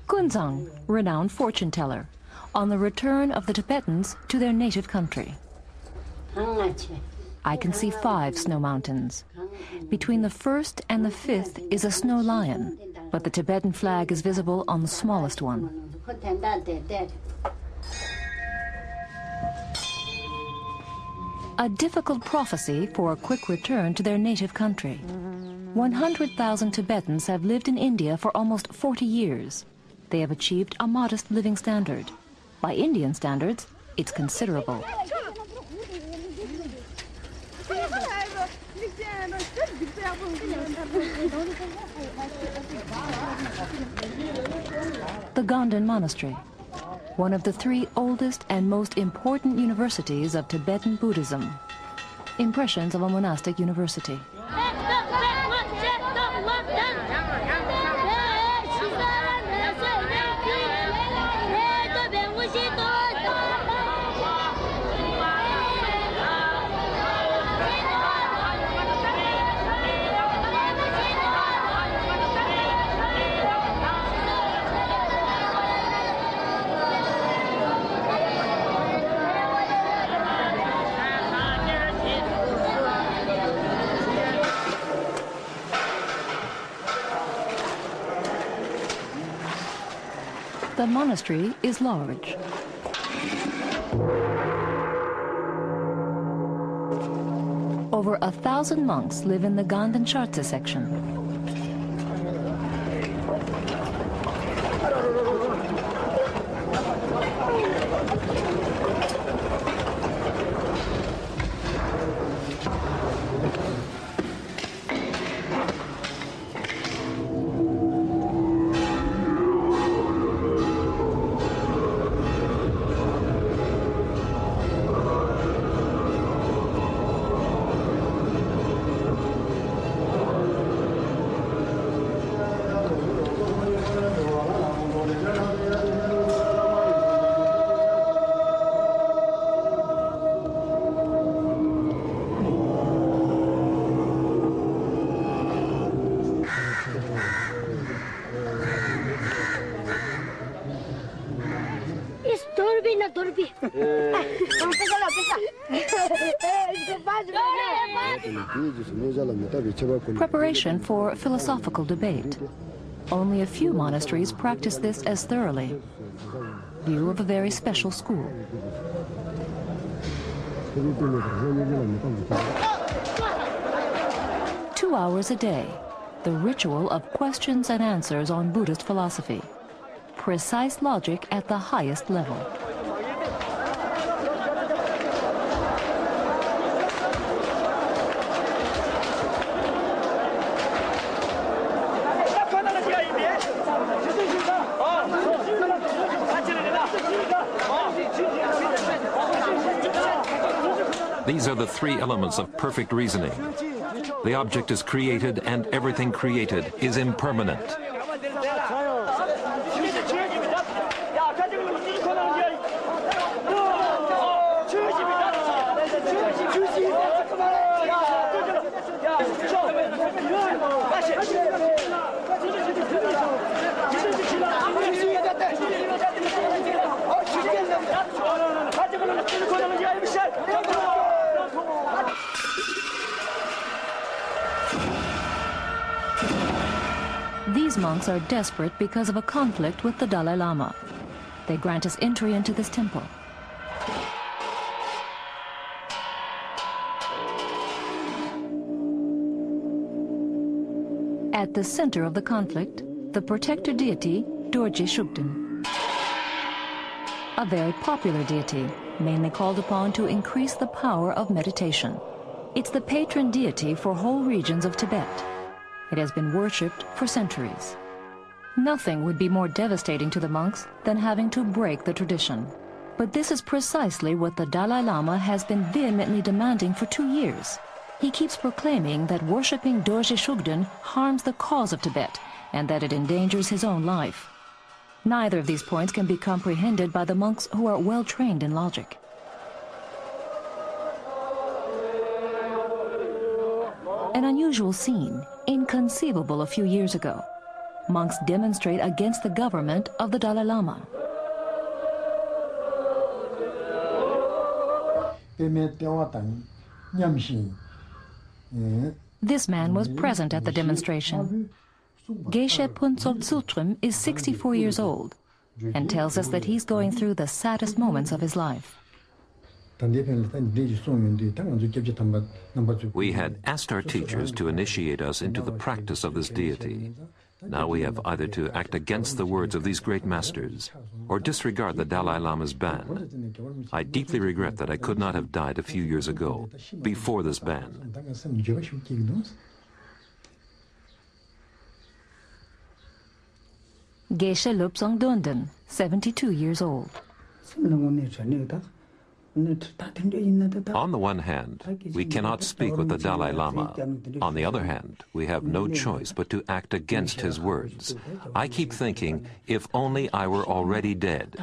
Kunzang, renowned fortune teller, on the return of the Tibetans to their native country. I can see 5 snow mountains. Between the first and the 5th is a snow lion, but the Tibetan flag is visible on the smallest one. A difficult prophecy for a quick return to their native country. 100,000 Tibetans have lived in India for almost 40 years. They have achieved a modest living standard. By Indian standards, it's considerable. The Shugden Monastery, one of the 3 oldest and most important universities of Tibetan Buddhism. Impressions of a monastic university. The monastery is large. Over 1,000 monks live in the Shugden section. Preparation for philosophical debate. Only a few monasteries practice this as thoroughly. View of a very special school. Two hours a day, the ritual of questions and answers on Buddhist philosophy. Precise logic at the highest level. These are the 3 elements of perfect reasoning. The object is created, and everything created is impermanent. These monks are desperate because of a conflict with the Dalai Lama. They grant us entry into this temple. At the center of the conflict, the protector deity, Dordje Shugden. A very popular deity, mainly called upon to increase the power of meditation. It's the patron deity for whole regions of Tibet. It has been worshipped for centuries. Nothing would be more devastating to the monks than having to break the tradition. But this is precisely what the Dalai Lama has been vehemently demanding for 2 years. He keeps proclaiming that worshipping Dordje Shugden harms the cause of Tibet and that it endangers his own life. Neither of these points can be comprehended by the monks who are well trained in logic. An unusual scene, inconceivable a few years ago. Monks demonstrate against the government of the Dalai Lama. This man was present at the demonstration. Geshe Phuntsol Tsutrim is 64 years old and tells us that he's going through the saddest moments of his life. We had asked our teachers to initiate us into the practice of this deity. Now we have either to act against the words of these great masters or disregard the Dalai Lama's ban. I deeply regret that I could not have died a few years ago, before this ban. Geshe Lobsang Donden, 72 years old. On the one hand, we cannot speak with the Dalai Lama. On the other hand, we have no choice but to act against his words. I keep thinking, if only I were already dead.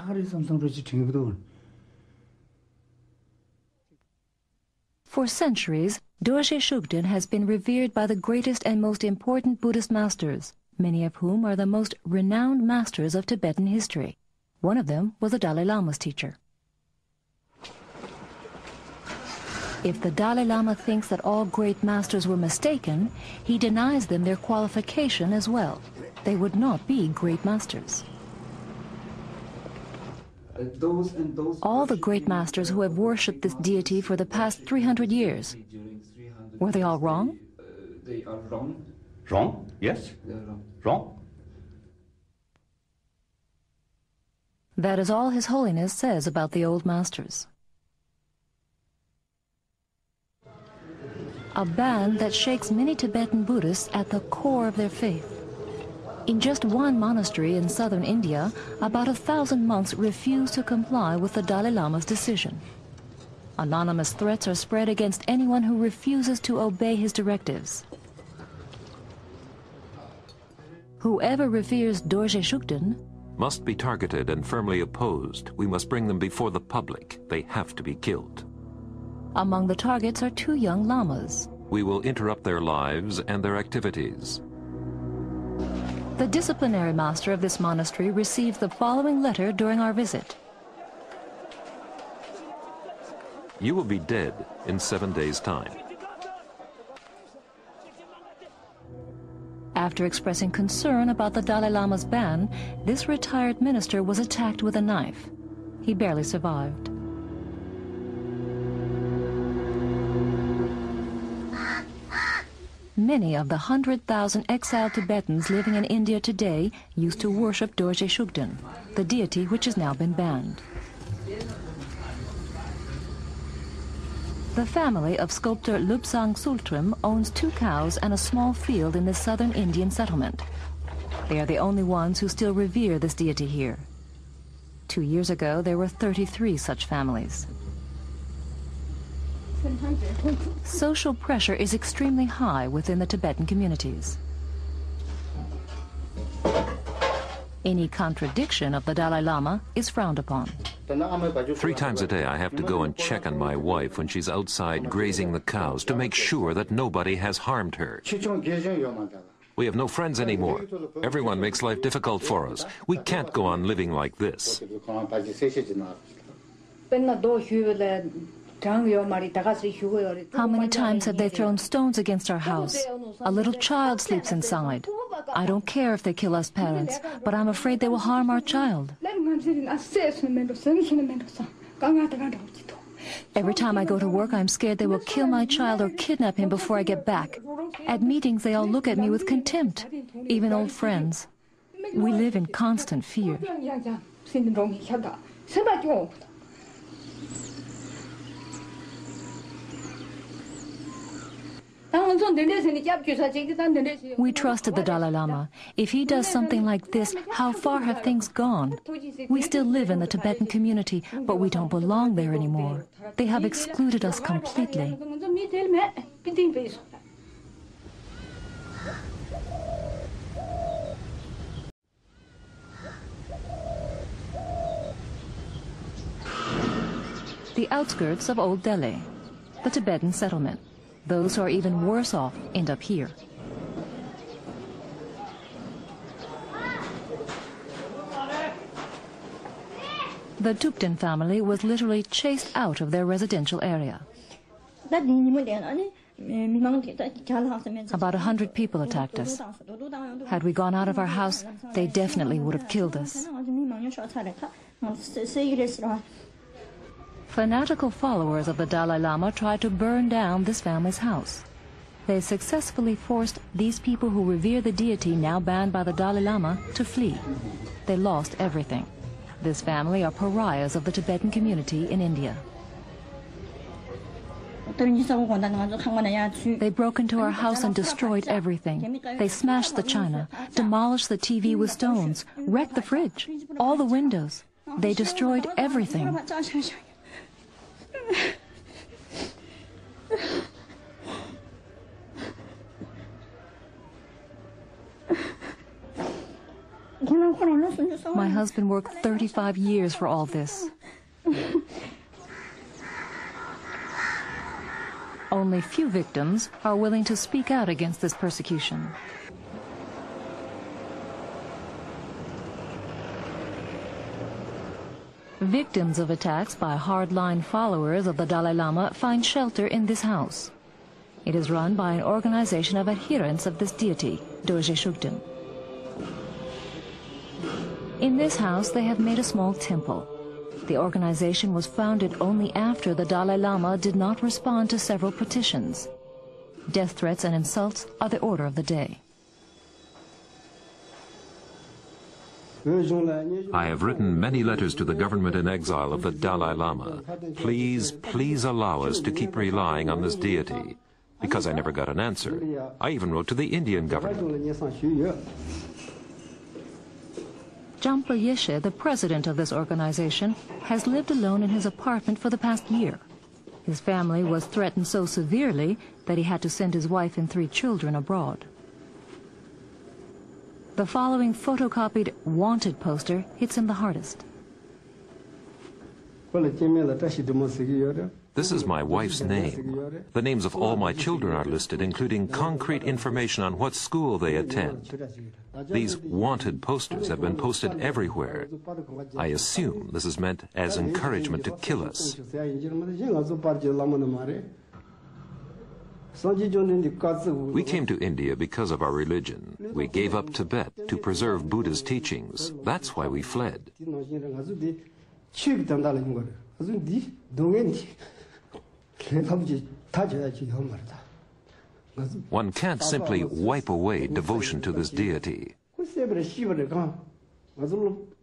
For centuries, Dordje Shugden has been revered by the greatest and most important Buddhist masters, many of whom are the most renowned masters of Tibetan history. One of them was the Dalai Lama's teacher. If the Dalai Lama thinks that all great masters were mistaken, he denies them their qualification as well. They would not be great masters. All the great masters who have worshipped this deity for the past 300 years, were they all wrong? They are wrong. Wrong? Yes. Wrong. That is all His Holiness says about the old masters. A ban that shakes many Tibetan Buddhists at the core of their faith. In just one monastery in southern India, about 1,000 monks refuse to comply with the Dalai Lama's decision. Anonymous threats are spread against anyone who refuses to obey his directives. Whoever reveres Dordje Shugden must be targeted and firmly opposed. We must bring them before the public. They have to be killed. Among the targets are 2 young lamas. We will interrupt their lives and their activities. The disciplinary master of this monastery received the following letter during our visit. You will be dead in 7 days' time. After expressing concern about the Dalai Lama's ban, this retired minister was attacked with a knife. He barely survived. Many of the 100,000 exiled Tibetans living in India today used to worship Dordje Shugden, the deity which has now been banned. The family of sculptor Lobsang Sultrim owns 2 cows and a small field in the southern Indian settlement. They are the only ones who still revere this deity here. 2 years ago, there were 33 such families. Social pressure is extremely high within the Tibetan communities. Any contradiction of the Dalai Lama is frowned upon. 3 times a day I have to go and check on my wife when she's outside grazing the cows to make sure that nobody has harmed her. We have no friends anymore. Everyone makes life difficult for us. We can't go on living like this. How many times have they thrown stones against our house? A little child sleeps inside. I don't care if they kill us parents, but I'm afraid they will harm our child. Every time I go to work, I'm scared they will kill my child or kidnap him before I get back. At meetings, they all look at me with contempt, even old friends. We live in constant fear. We trusted the Dalai Lama. If he does something like this, how far have things gone? We still live in the Tibetan community, but we don't belong there anymore. They have excluded us completely. The outskirts of Old Delhi, the Tibetan settlement. Those who are even worse off end up here. The Shugden family was literally chased out of their residential area. About 100 people attacked us. Had we gone out of our house, they definitely would have killed us. Fanatical followers of the Dalai Lama tried to burn down this family's house. They successfully forced these people who revere the deity now banned by the Dalai Lama to flee. They lost everything. This family are pariahs of the Tibetan community in India. They broke into our house and destroyed everything. They smashed the china, demolished the TV with stones, wrecked the fridge, all the windows. They destroyed everything. My husband worked 35 years for all this. Only few victims are willing to speak out against this persecution. Victims of attacks by hardline followers of the Dalai Lama find shelter in this house. It is run by an organization of adherents of this deity, Dordje Shugden. In this house, they have made a small temple. The organization was founded only after the Dalai Lama did not respond to several petitions. Death threats and insults are the order of the day. I have written many letters to the government in exile of the Dalai Lama. Please, please allow us to keep relying on this deity. Because I never got an answer. I even wrote to the Indian government. Dhampa Yeshe, the president of this organization, has lived alone in his apartment for the past year. His family was threatened so severely that he had to send his wife and 3 children abroad. The following photocopied wanted poster hits him the hardest. This is my wife's name. The names of all my children are listed, including concrete information on what school they attend. These wanted posters have been posted everywhere. I assume this is meant as encouragement to kill us. We came to India because of our religion. We gave up Tibet to preserve Buddha's teachings. That's why we fled. One can't simply wipe away devotion to this deity.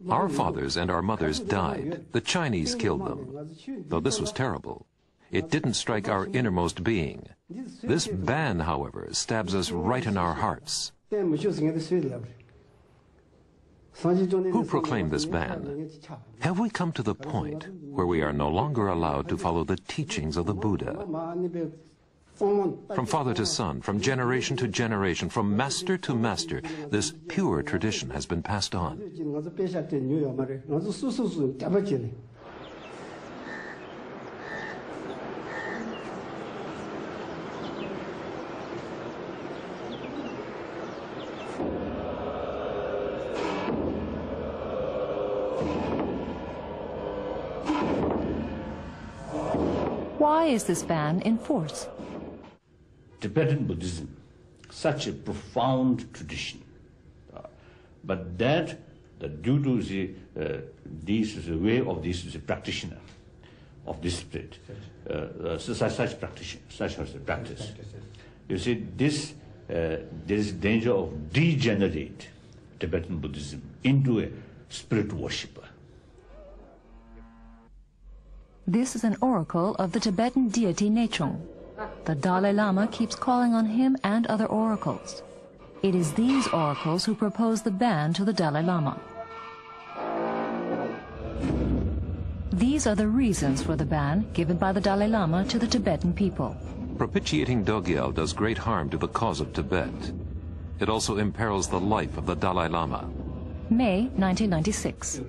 Our fathers and our mothers died. The Chinese killed them. Though this was terrible, it didn't strike our innermost being. This ban, however, stabs us right in our hearts. Who proclaimed this ban? Have we come to the point where we are no longer allowed to follow the teachings of the Buddha? From father to son, from generation to generation, from master to master, this pure tradition has been passed on. Why is this ban in force? Tibetan Buddhism, such a profound tradition, but that due to the way of this practitioner of this spirit, such as the practice, you see, this there is danger of degenerate Tibetan Buddhism into a spirit worshipper. This is an oracle of the Tibetan deity Nechung. The Dalai Lama keeps calling on him and other oracles. It is these oracles who propose the ban to the Dalai Lama. These are the reasons for the ban given by the Dalai Lama to the Tibetan people. Propitiating Dogyal does great harm to the cause of Tibet. It also imperils the life of the Dalai Lama. May 1996.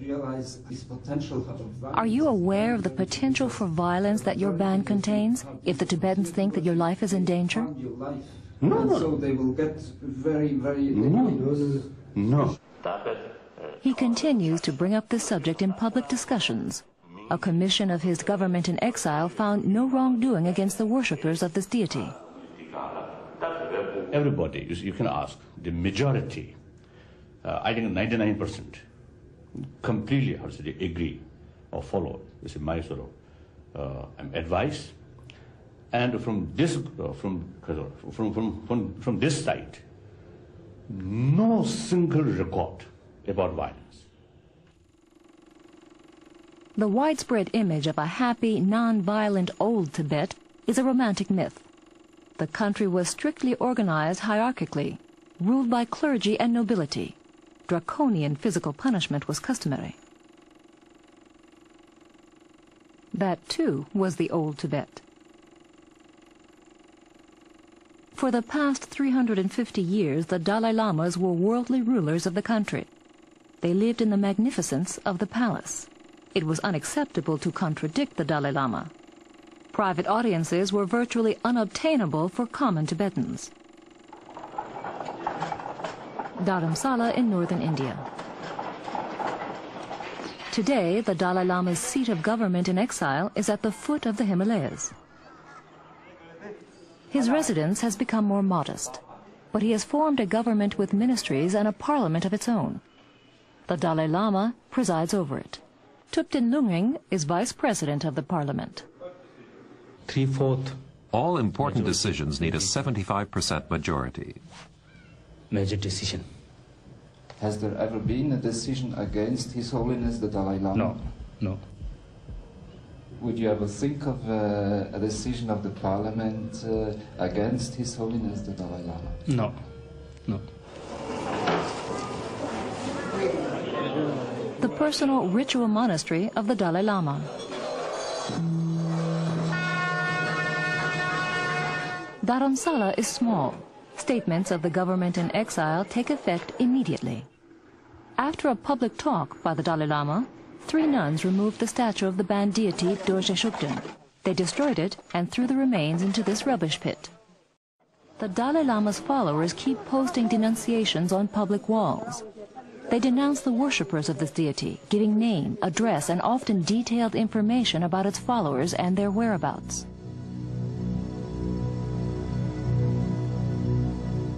Are you aware of the potential for violence that your ban contains if the Tibetans think that your life is in danger? No. So they will get very, very... No. He continues to bring up this subject in public discussions. A commission of his government in exile found no wrongdoing against the worshippers of this deity. Everybody, you can ask, the majority, I think 99%, completely agree or follow. This is my sort of advice. And from this, from this side, no single record about violence. The widespread image of a happy, non-violent old Tibet is a romantic myth. The country was strictly organized hierarchically, ruled by clergy and nobility. Draconian physical punishment was customary. That, too, was the old Tibet. For the past 350 years, the Dalai Lamas were worldly rulers of the country. They lived in the magnificence of the palace. It was unacceptable to contradict the Dalai Lama. Private audiences were virtually unobtainable for common Tibetans. Dharamsala in northern India. Today, the Dalai Lama's seat of government in exile is at the foot of the Himalayas. His residence has become more modest, but he has formed a government with ministries and a parliament of its own. The Dalai Lama presides over it. Thupten Lungring is vice president of the parliament. 3/4 All important decisions need a 75% majority. major decision. Has there ever been a decision against His Holiness the Dalai Lama? No. Would you ever think of a decision of the parliament against His Holiness the Dalai Lama? No. The personal ritual monastery of the Dalai Lama. Dharamsala is small. Statements of the government in exile take effect immediately. After a public talk by the Dalai Lama, 3 nuns removed the statue of the banned deity Dordje Shugden. They destroyed it and threw the remains into this rubbish pit. The Dalai Lama's followers keep posting denunciations on public walls. They denounce the worshippers of this deity, giving name, address, and often detailed information about its followers and their whereabouts.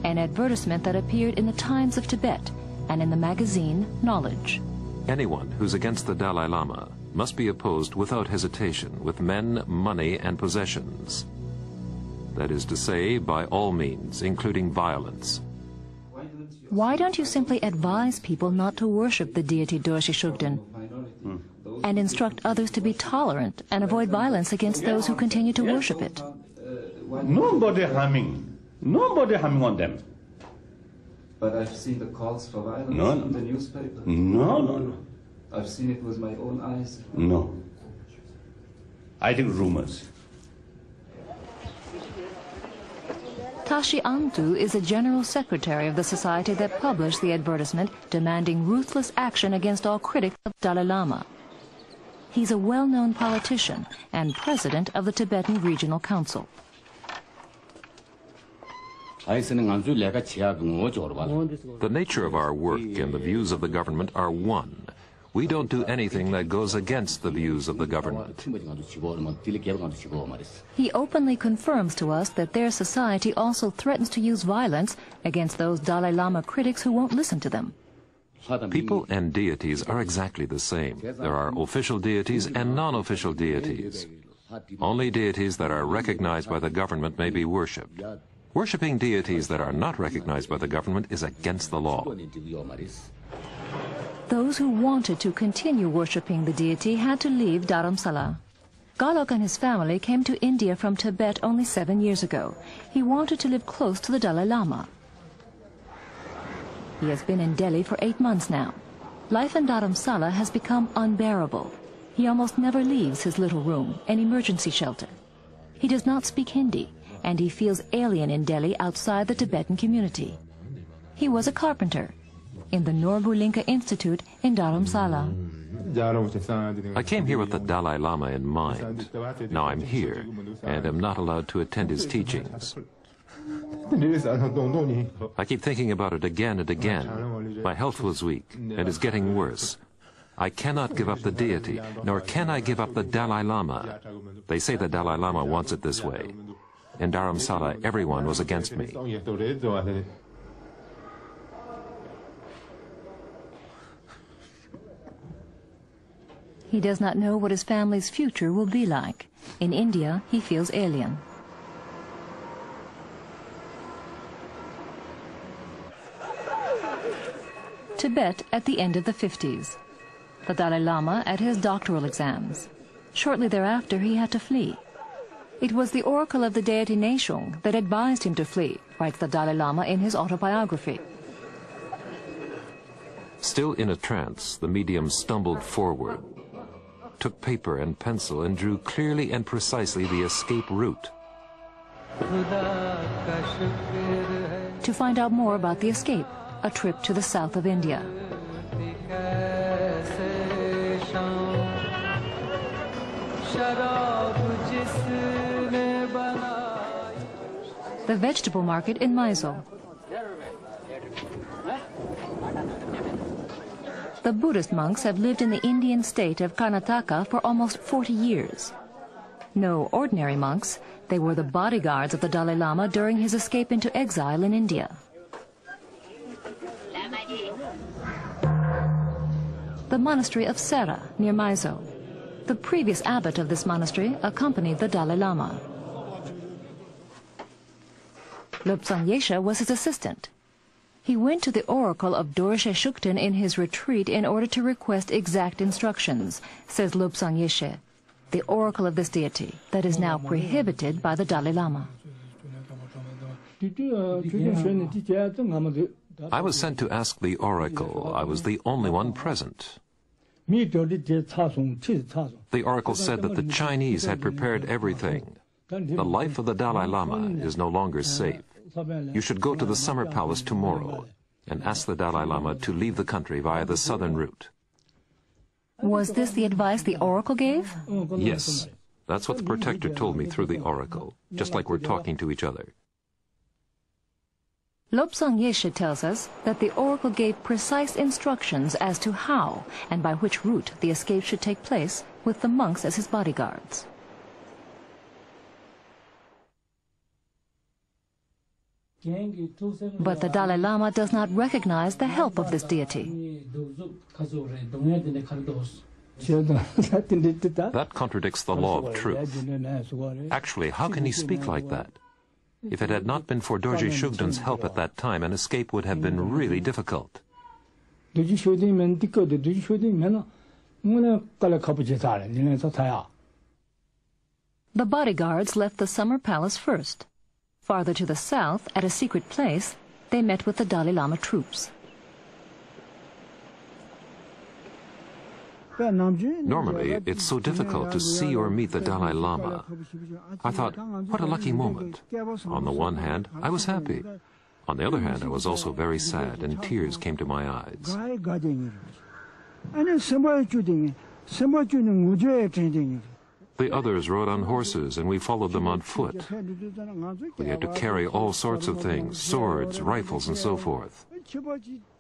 An advertisement that appeared in the Times of Tibet and in the magazine Knowledge. Anyone who's against the Dalai Lama must be opposed without hesitation with men, money, and possessions. That is to say, by all means, including violence. Why don't you simply advise people not to worship the deity Dordje Shugden and instruct others to be tolerant and avoid violence against those who continue to worship it? Nobody harming on them. But I've seen the calls for violence in the newspaper. No. I've seen it with my own eyes. No. I think rumors. Tashi Amtu is the general secretary of the society that published the advertisement demanding ruthless action against all critics of Dalai Lama. He's a well-known politician and president of the Tibetan Regional Council. The nature of our work and the views of the government are one. We don't do anything that goes against the views of the government. He openly confirms to us that their society also threatens to use violence against those Dalai Lama critics who won't listen to them. People and deities are exactly the same. There are official deities and non-official deities. Only deities that are recognized by the government may be worshipped. Worshipping deities that are not recognized by the government is against the law. Those who wanted to continue worshipping the deity had to leave Dharamsala. Galok and his family came to India from Tibet only 7 years ago. He wanted to live close to the Dalai Lama. He has been in Delhi for 8 months now. Life in Dharamsala has become unbearable. He almost never leaves his little room, an emergency shelter. He does not speak Hindi, and he feels alien in Delhi outside the Tibetan community. He was a carpenter. in the Norbulinka Institute in Dharamsala. I came here with the Dalai Lama in mind. Now I'm here, and am not allowed to attend his teachings. I keep thinking about it again and again. My health was weak, and is getting worse. I cannot give up the deity, nor can I give up the Dalai Lama. They say the Dalai Lama wants it this way. In Dharamsala, everyone was against me. He does not know what his family's future will be like. In India, he feels alien. Tibet at the end of the 50s. The Dalai Lama at his doctoral exams. Shortly thereafter, he had to flee. It was the oracle of the deity Neshung that advised him to flee, writes the Dalai Lama in his autobiography. Still in a trance, the medium stumbled forward, took paper and pencil, and drew clearly and precisely the escape route. To find out more about the escape, a trip to the south of India. The vegetable market in Mysore. The Buddhist monks have lived in the Indian state of Karnataka for almost 40 years. No ordinary monks, they were the bodyguards of the Dalai Lama during his escape into exile in India. The monastery of Sera, near Mysore. The previous abbot of this monastery accompanied the Dalai Lama. Lobsang Yeshe was his assistant. He went to the oracle of Dordje Shugden in his retreat in order to request exact instructions, says Lobsang Yeshe, the oracle of this deity that is now prohibited by the Dalai Lama. I was sent to ask the oracle. I was the only one present. The oracle said that the Chinese had prepared everything. The life of the Dalai Lama is no longer safe. You should go to the summer palace tomorrow and ask the Dalai Lama to leave the country via the southern route. Was this the advice the oracle gave? Yes. That's what the protector told me through the oracle, just like we're talking to each other. Lobsang Yeshe tells us that the oracle gave precise instructions as to how and by which route the escape should take place, with the monks as his bodyguards. But the Dalai Lama does not recognize the help of this deity. That contradicts the law of truth. Actually, how can he speak like that? If it had not been for Dordje Shugden's help at that time, an escape would have been really difficult. The bodyguards left the summer palace first. Farther to the south, at a secret place, they met with the Dalai Lama troops. Normally, it's so difficult to see or meet the Dalai Lama. I thought, what a lucky moment. On the one hand, I was happy. On the other hand, I was also very sad, and tears came to my eyes. The others rode on horses, and we followed them on foot. We had to carry all sorts of things, swords, rifles, and so forth.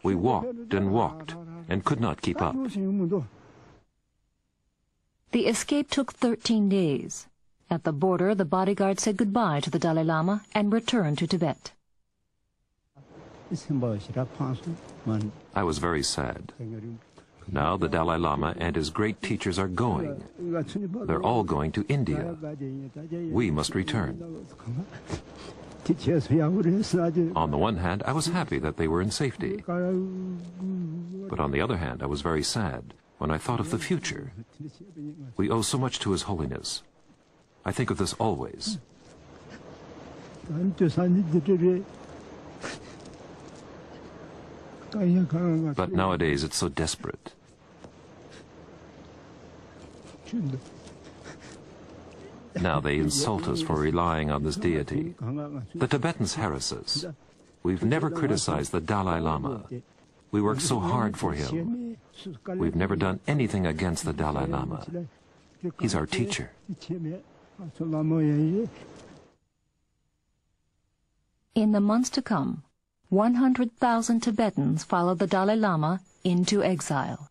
We walked, and could not keep up. The escape took 13 days. At the border, the bodyguard said goodbye to the Dalai Lama and returned to Tibet. I was very sad. Now the Dalai Lama and his great teachers are going. They're all going to India. We must return. On the one hand, I was happy that they were in safety. But on the other hand, I was very sad when I thought of the future. We owe so much to His Holiness. I think of this always. But nowadays it's so desperate. Now they insult us for relying on this deity. The Tibetans harass us. We've never criticized the Dalai Lama. We work so hard for him. We've never done anything against the Dalai Lama. He's our teacher. In the months to come, 100,000 Tibetans followed the Dalai Lama into exile.